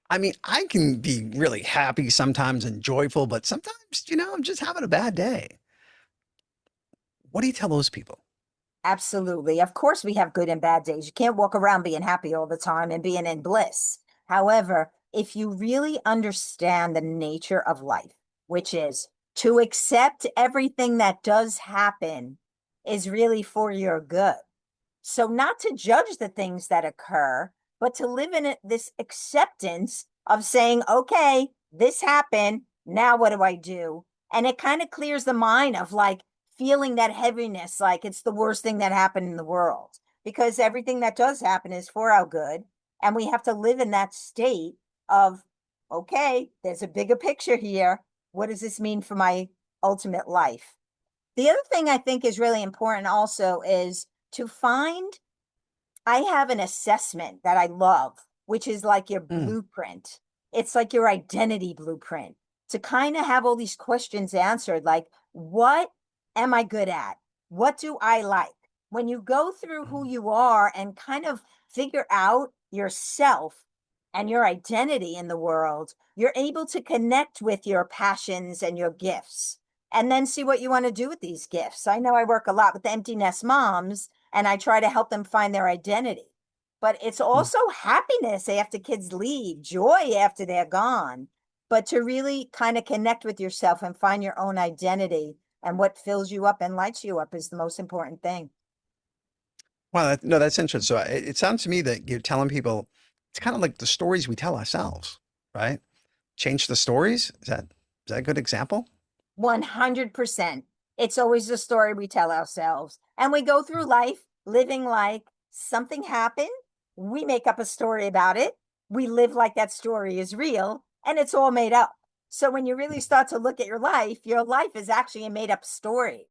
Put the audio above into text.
I mean, I can be really happy sometimes and joyful, but sometimes, I'm just having a bad day. What do you tell those people? Absolutely. Of course, we have good and bad days. You can't walk around being happy all the time and being in bliss. However, if you really understand the nature of life, which is to accept everything that does happen is really for your good. So, not to judge the things that occur, but to live in this acceptance of saying, okay, this happened. Now, what do I do? And it kind of clears the mind of like feeling that heaviness, like it's the worst thing that happened in the world, because everything that does happen is for our good. And we have to live in that state of, okay, there's a bigger picture here. What does this mean for my ultimate life? The other thing I think is really important also is to find, I have an assessment that I love, which is like your Mm, blueprint. It's like your identity blueprint to kind of have all these questions answered. Like, what am I good at? What do I like? When you go through who mm. you are and kind of figure out yourself and your identity in the world, you're able to connect with your passions and your gifts and then see what you want to do with these gifts. I know I work a lot with empty nest moms and I try to help them find their identity. But it's Mm. also happiness after kids leave, joy after they're gone. But to really kind of connect with yourself and find your own identity and what fills you up and lights you up is the most important thing. Wow, no, that's interesting. So it sounds to me that you're telling people it's kind of like the stories we tell ourselves, right? Change the stories. Is that a good example? 100%. It's always the story we tell ourselves. And we go through life living like something happened. We make up a story about it. We live like that story is real and it's all made up. So when you really start to look at your life is actually a made up story.